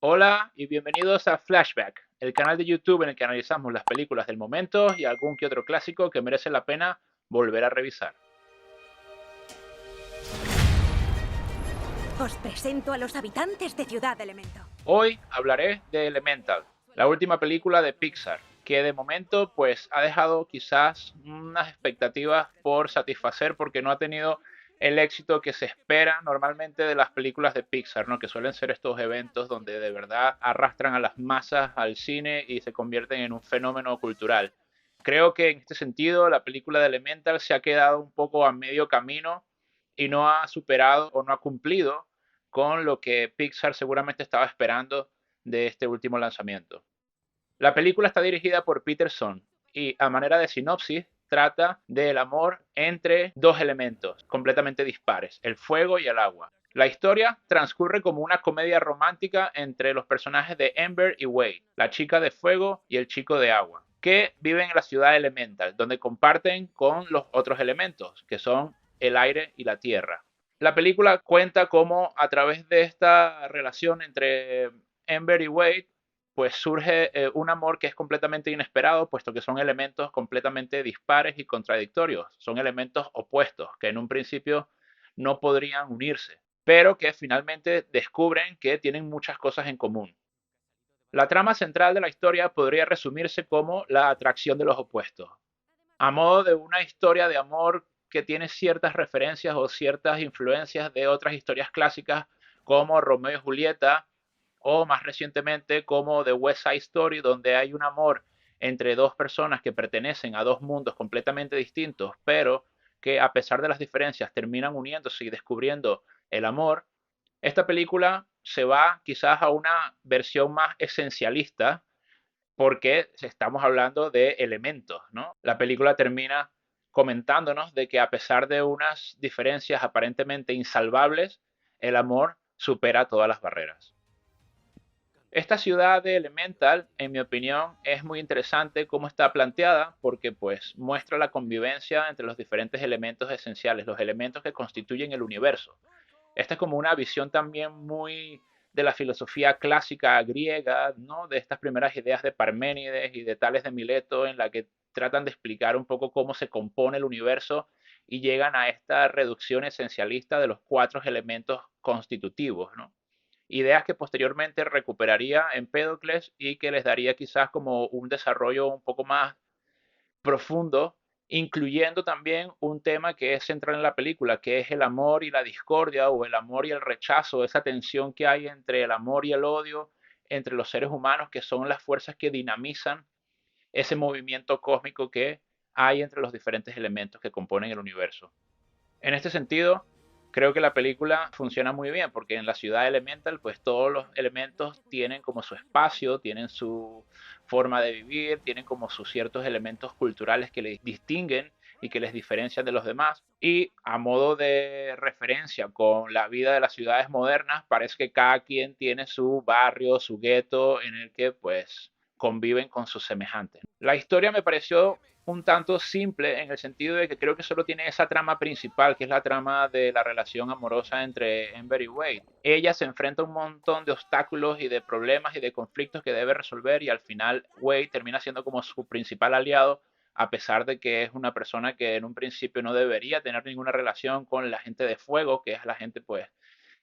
Hola y bienvenidos a Flashback, el canal de YouTube en el que analizamos las películas del momento y algún que otro clásico que merece la pena volver a revisar. Os presento a los habitantes de Ciudad Elemento. Hoy hablaré de Elemental, la última película de Pixar, que de momento pues ha dejado quizás unas expectativas por satisfacer porque no ha tenido el éxito que se espera normalmente de las películas de Pixar, ¿no? Que suelen ser estos eventos donde de verdad arrastran a las masas al cine y se convierten en un fenómeno cultural. Creo que en este sentido la película de Elemental se ha quedado un poco a medio camino y no ha superado o no ha cumplido con lo que Pixar seguramente estaba esperando de este último lanzamiento. La película está dirigida por Peterson y a manera de sinopsis trata del amor entre dos elementos completamente dispares, el fuego y el agua. La historia transcurre como una comedia romántica entre los personajes de Ember y Wade, la chica de fuego y el chico de agua, que viven en la ciudad Elemental, donde comparten con los otros elementos, que son el aire y la tierra. La película cuenta cómo a través de esta relación entre Ember y Wade pues surge un amor que es completamente inesperado, puesto que son elementos completamente dispares y contradictorios. Son elementos opuestos que en un principio no podrían unirse, pero que finalmente descubren que tienen muchas cosas en común. La trama central de la historia podría resumirse como la atracción de los opuestos, a modo de una historia de amor que tiene ciertas referencias o ciertas influencias de otras historias clásicas como Romeo y Julieta o más recientemente como The West Side Story, donde hay un amor entre dos personas que pertenecen a dos mundos completamente distintos, pero que a pesar de las diferencias terminan uniéndose y descubriendo el amor. Esta película se va quizás a una versión más esencialista porque estamos hablando de elementos, ¿no? La película termina comentándonos de que a pesar de unas diferencias aparentemente insalvables, el amor supera todas las barreras. Esta ciudad de Elemental, en mi opinión, es muy interesante cómo está planteada porque pues muestra la convivencia entre los diferentes elementos esenciales, los elementos que constituyen el universo. Esta es como una visión también muy de la filosofía clásica griega, ¿no? De estas primeras ideas de Parménides y de Tales de Mileto, en la que tratan de explicar un poco cómo se compone el universo y llegan a esta reducción esencialista de los cuatro elementos constitutivos, ¿no? Ideas que posteriormente recuperaría Empédocles y que les daría quizás como un desarrollo un poco más profundo, incluyendo también un tema que es central en la película, que es el amor y la discordia o el amor y el rechazo, esa tensión que hay entre el amor y el odio entre los seres humanos, que son las fuerzas que dinamizan ese movimiento cósmico que hay entre los diferentes elementos que componen el universo. En este sentido, creo que la película funciona muy bien porque en la ciudad Elemental, pues todos los elementos tienen como su espacio, tienen su forma de vivir, tienen como sus ciertos elementos culturales que les distinguen y que les diferencian de los demás. Y a modo de referencia con la vida de las ciudades modernas, parece que cada quien tiene su barrio, su gueto en el que pues conviven con sus semejantes. La historia me pareció un tanto simple en el sentido de que creo que solo tiene esa trama principal, que es la trama de la relación amorosa entre Ember y Wade. Ella se enfrenta a un montón de obstáculos y de problemas y de conflictos que debe resolver y al final Wade termina siendo como su principal aliado a pesar de que es una persona que en un principio no debería tener ninguna relación con la gente de fuego, que es la gente pues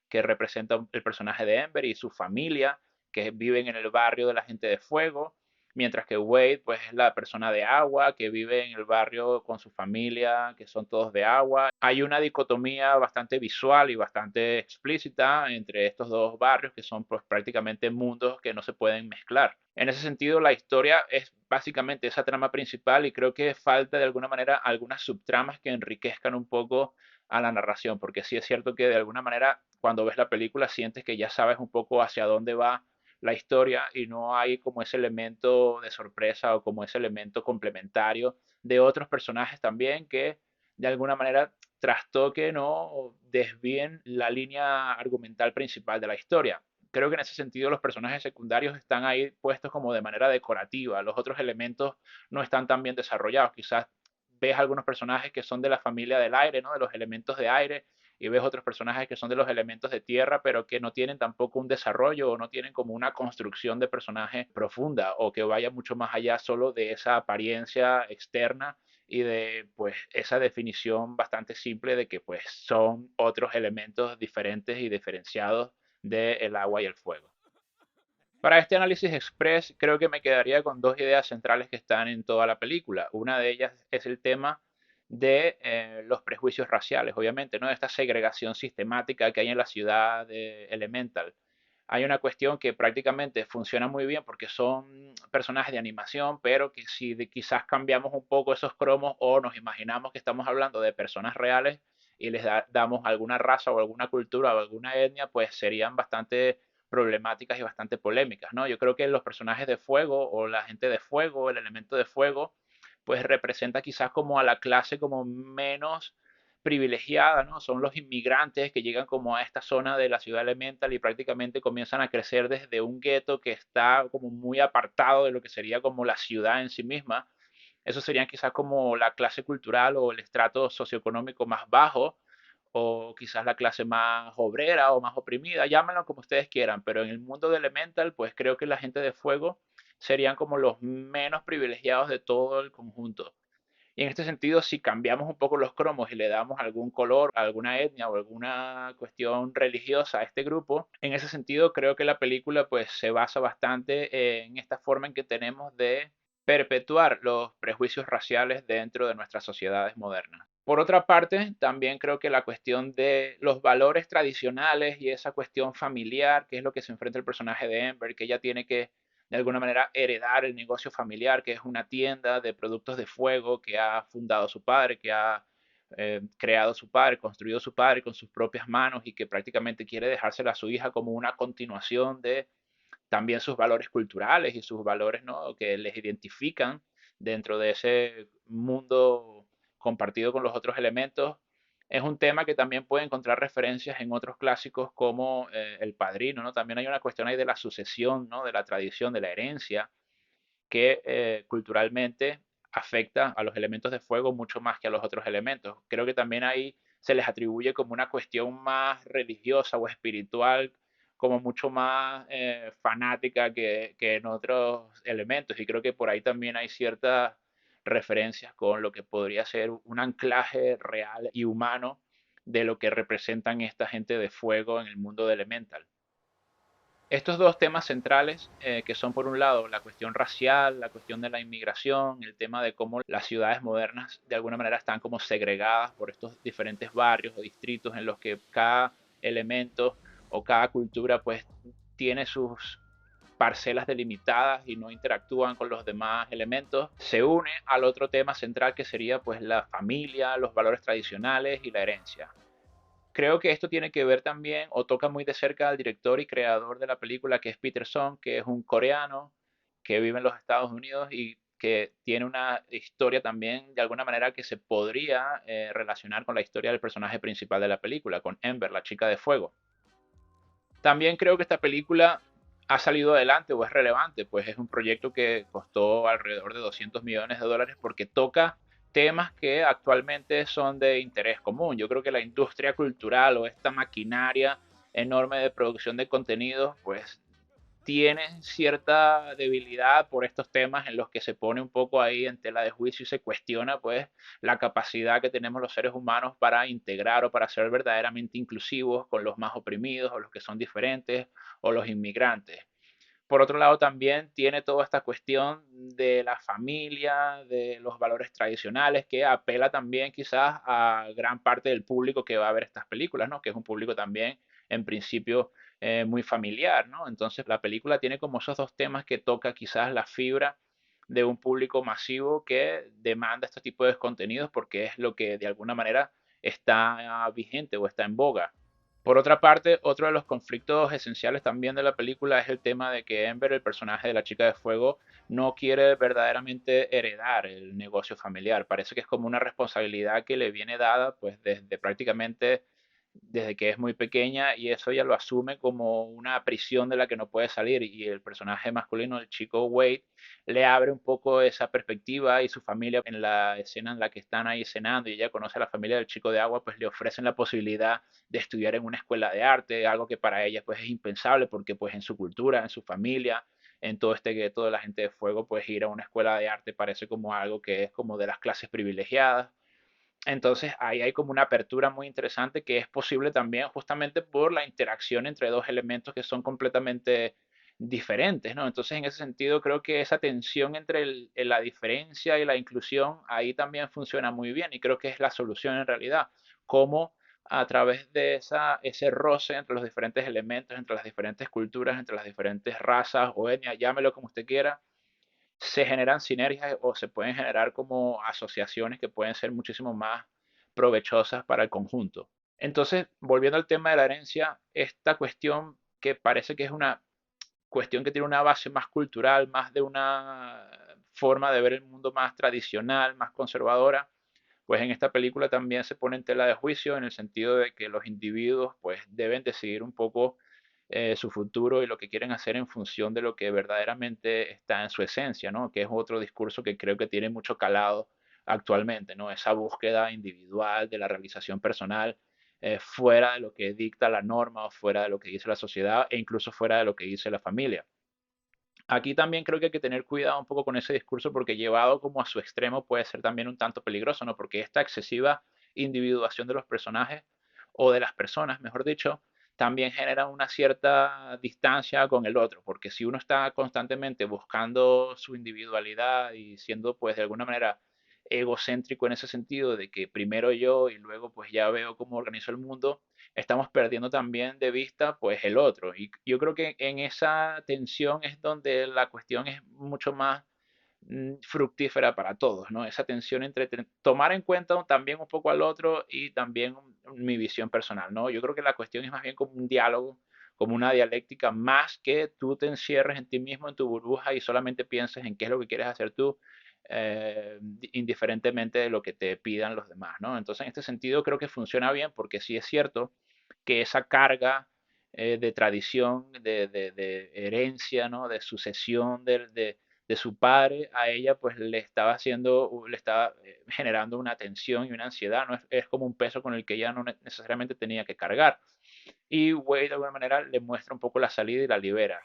que representa el personaje de Ember y su familia, que viven en el barrio de la gente de fuego, mientras que Wade pues es la persona de agua, que vive en el barrio con su familia, que son todos de agua. Hay una dicotomía bastante visual y bastante explícita entre estos dos barrios, que son pues prácticamente mundos que no se pueden mezclar. En ese sentido, la historia es básicamente esa trama principal y creo que falta de alguna manera algunas subtramas que enriquezcan un poco a la narración, porque sí es cierto que de alguna manera cuando ves la película sientes que ya sabes un poco hacia dónde va la historia y no hay como ese elemento de sorpresa o como ese elemento complementario de otros personajes también que de alguna manera trastoquen o desvíen la línea argumental principal de la historia. Creo que en ese sentido los personajes secundarios están ahí puestos como de manera decorativa, los otros elementos no están tan bien desarrollados, quizás ves algunos personajes que son de la familia del aire, ¿no? De los elementos de aire, y ves otros personajes que son de los elementos de tierra, pero que no tienen tampoco un desarrollo o no tienen como una construcción de personaje profunda o que vaya mucho más allá solo de esa apariencia externa y de pues esa definición bastante simple de que pues son otros elementos diferentes y diferenciados del agua y el fuego. Para este análisis express creo que me quedaría con dos ideas centrales que están en toda la película. Una de ellas es el tema de los prejuicios raciales, obviamente, ¿no? Esta segregación sistemática que hay en la ciudad de Elemental. Hay una cuestión que prácticamente funciona muy bien porque son personajes de animación, pero que si quizás cambiamos un poco esos cromos o nos imaginamos que estamos hablando de personas reales y les damos alguna raza o alguna cultura o alguna etnia, pues serían bastante problemáticas y bastante polémicas, ¿no? Yo creo que los personajes de fuego o la gente de fuego, el elemento de fuego, pues representa quizás como a la clase como menos privilegiada, ¿no? Son los inmigrantes que llegan como a esta zona de la ciudad elemental y prácticamente comienzan a crecer desde un gueto que está como muy apartado de lo que sería como la ciudad en sí misma. Eso serían quizás como la clase cultural o el estrato socioeconómico más bajo, o quizás la clase más obrera o más oprimida, llámenlo como ustedes quieran, pero en el mundo de Elemental, pues creo que la gente de fuego serían como los menos privilegiados de todo el conjunto. Y en este sentido, si cambiamos un poco los cromos y le damos algún color, alguna etnia o alguna cuestión religiosa a este grupo, en ese sentido creo que la película pues se basa bastante en esta forma en que tenemos de perpetuar los prejuicios raciales dentro de nuestras sociedades modernas. Por otra parte, también creo que la cuestión de los valores tradicionales y esa cuestión familiar, que es lo que se enfrenta el personaje de Ember, que ella tiene que de alguna manera heredar el negocio familiar, que es una tienda de productos de fuego que ha fundado su padre, que ha creado su padre, construido su padre con sus propias manos y que prácticamente quiere dejársela a su hija como una continuación de también sus valores culturales y sus valores, ¿no? Que les identifican dentro de ese mundo compartido con los otros elementos. Es un tema que también puede encontrar referencias en otros clásicos como El Padrino, ¿no? También hay una cuestión ahí de la sucesión, ¿no? De la tradición, de la herencia, que culturalmente afecta a los elementos de fuego mucho más que a los otros elementos. Creo que también ahí se les atribuye como una cuestión más religiosa o espiritual, como mucho más fanática que en otros elementos. Y creo que por ahí también hay ciertas referencias con lo que podría ser un anclaje real y humano de lo que representan esta gente de fuego en el mundo de Elemental. Estos dos temas centrales, que son por un lado la cuestión racial, la cuestión de la inmigración, el tema de cómo las ciudades modernas de alguna manera están como segregadas por estos diferentes barrios o distritos en los que cada elemento o cada cultura pues tiene sus parcelas delimitadas y no interactúan con los demás elementos, se une al otro tema central que sería pues la familia, los valores tradicionales y la herencia. Creo que esto tiene que ver también o toca muy de cerca al director y creador de la película, que es Peter Song, que es un coreano que vive en los Estados Unidos y que tiene una historia también de alguna manera que se podría relacionar con la historia del personaje principal de la película, con Ember, la chica de fuego. También creo que esta película ha salido adelante o es relevante, pues es un proyecto que costó alrededor de 200 millones de dólares porque toca temas que actualmente son de interés común. Yo creo que la industria cultural o esta maquinaria enorme de producción de contenidos, pues tiene cierta debilidad por estos temas en los que se pone un poco ahí en tela de juicio y se cuestiona pues la capacidad que tenemos los seres humanos para integrar o para ser verdaderamente inclusivos con los más oprimidos o los que son diferentes o los inmigrantes. Por otro lado, también tiene toda esta cuestión de la familia, de los valores tradicionales, que apela también quizás a gran parte del público que va a ver estas películas, ¿no? Que es un público también, en principio, muy familiar, ¿no? Entonces, la película tiene como esos dos temas que toca quizás la fibra de un público masivo que demanda este tipo de contenidos porque es lo que de alguna manera está vigente o está en boga. Por otra parte, otro de los conflictos esenciales también de la película es el tema de que Ember, el personaje de la chica de fuego, no quiere verdaderamente heredar el negocio familiar. Parece que es como una responsabilidad que le viene dada pues desde prácticamente desde que es muy pequeña y eso ella lo asume como una prisión de la que no puede salir y el personaje masculino, el chico Wade, le abre un poco esa perspectiva y su familia en la escena en la que están ahí cenando y ella conoce a la familia del chico de agua, pues le ofrecen la posibilidad de estudiar en una escuela de arte, algo que para ella pues es impensable porque pues en su cultura, en su familia, en todo este gueto de la gente de fuego, pues ir a una escuela de arte parece como algo que es como de las clases privilegiadas. Entonces ahí hay como una apertura muy interesante que es posible también justamente por la interacción entre dos elementos que son completamente diferentes, ¿no? Entonces en ese sentido creo que esa tensión entre la diferencia y la inclusión ahí también funciona muy bien y creo que es la solución en realidad, cómo a través de ese roce entre los diferentes elementos, entre las diferentes culturas, entre las diferentes razas o etnias, llámelo como usted quiera, se generan sinergias o se pueden generar como asociaciones que pueden ser muchísimo más provechosas para el conjunto. Entonces, volviendo al tema de la herencia, esta cuestión que parece que es una cuestión que tiene una base más cultural, más de una forma de ver el mundo más tradicional, más conservadora, pues en esta película también se pone en tela de juicio en el sentido de que los individuos pues deben decidir un poco su futuro y lo que quieren hacer en función de lo que verdaderamente está en su esencia, ¿no? Que es otro discurso que creo que tiene mucho calado actualmente, ¿no? Esa búsqueda individual de la realización personal fuera de lo que dicta la norma o fuera de lo que dice la sociedad e incluso fuera de lo que dice la familia. Aquí también creo que hay que tener cuidado un poco con ese discurso porque llevado como a su extremo puede ser también un tanto peligroso, ¿no? Porque esta excesiva individuación de los personajes o de las personas, mejor dicho, también genera una cierta distancia con el otro, porque si uno está constantemente buscando su individualidad y siendo pues de alguna manera egocéntrico en ese sentido de que primero yo y luego pues ya veo cómo organizo el mundo, estamos perdiendo también de vista pues el otro. Y yo creo que en esa tensión es donde la cuestión es mucho más fructífera para todos, ¿no? Esa tensión entre tomar en cuenta también un poco al otro y también mi visión personal, ¿no? Yo creo que la cuestión es más bien como un diálogo, como una dialéctica, más que tú te encierres en ti mismo, en tu burbuja y solamente pienses en qué es lo que quieres hacer tú, indiferentemente de lo que te pidan los demás, ¿no? Entonces, en este sentido, creo que funciona bien porque sí es cierto que esa carga de tradición, de herencia, ¿no? De sucesión de su padre a ella, pues le estaba haciendo, le estaba generando una tensión y una ansiedad, ¿no? Es como un peso con el que ella no necesariamente tenía que cargar. Y Wade de alguna manera le muestra un poco la salida y la libera.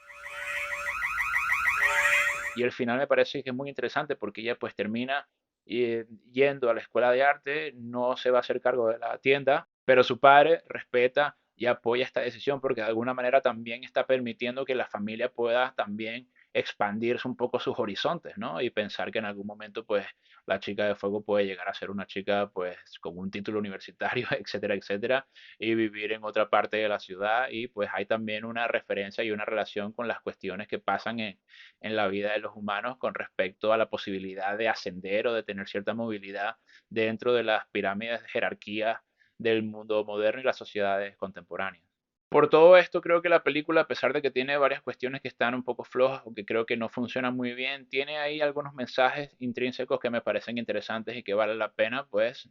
Y el final me parece que es muy interesante porque ella pues termina yendo a la escuela de arte, no se va a hacer cargo de la tienda, pero su padre respeta y apoya esta decisión porque de alguna manera también está permitiendo que la familia pueda también expandirse un poco sus horizontes, ¿no? Y pensar que en algún momento pues la chica de fuego puede llegar a ser una chica pues con un título universitario, etcétera, etcétera, y vivir en otra parte de la ciudad y pues hay también una referencia y una relación con las cuestiones que pasan en la vida de los humanos con respecto a la posibilidad de ascender o de tener cierta movilidad dentro de las pirámides de jerarquía del mundo moderno y las sociedades contemporáneas. Por todo esto, creo que la película, a pesar de que tiene varias cuestiones que están un poco flojas o que creo que no funcionan muy bien, tiene ahí algunos mensajes intrínsecos que me parecen interesantes y que vale la pena, pues,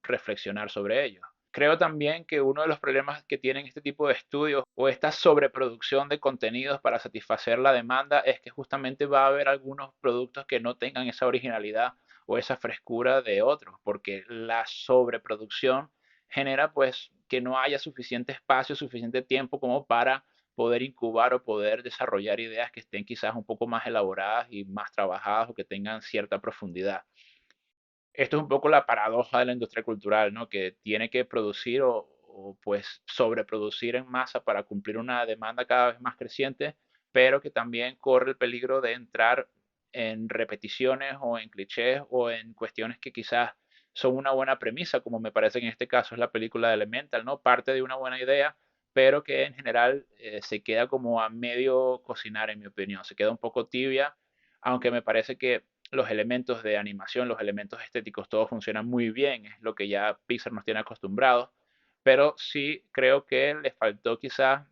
reflexionar sobre ellos. Creo también que uno de los problemas que tienen este tipo de estudios o esta sobreproducción de contenidos para satisfacer la demanda es que justamente va a haber algunos productos que no tengan esa originalidad o esa frescura de otros, porque la sobreproducción genera pues que no haya suficiente espacio, suficiente tiempo como para poder incubar o poder desarrollar ideas que estén quizás un poco más elaboradas y más trabajadas o que tengan cierta profundidad. Esto es un poco la paradoja de la industria cultural, ¿no? Que tiene que producir pues sobreproducir en masa para cumplir una demanda cada vez más creciente, pero que también corre el peligro de entrar en repeticiones o en clichés o en cuestiones que quizás son una buena premisa, como me parece que en este caso es la película de Elemental, ¿no? Parte de una buena idea, pero que en general se queda como a medio cocinar, en mi opinión. Se queda un poco tibia, aunque me parece que los elementos de animación, los elementos estéticos, todo funciona muy bien, es lo que ya Pixar nos tiene acostumbrados, pero sí creo que le faltó quizás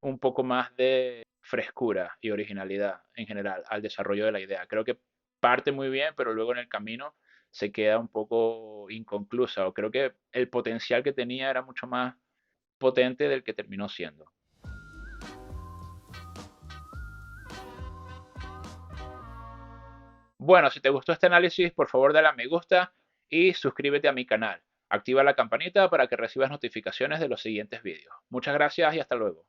un poco más de frescura y originalidad en general al desarrollo de la idea. Creo que parte muy bien, pero luego en el camino se queda un poco inconclusa, o creo que el potencial que tenía era mucho más potente del que terminó siendo. Bueno, si te gustó este análisis, por favor dale a me gusta y suscríbete a mi canal. Activa la campanita para que recibas notificaciones de los siguientes vídeos. Muchas gracias y hasta luego.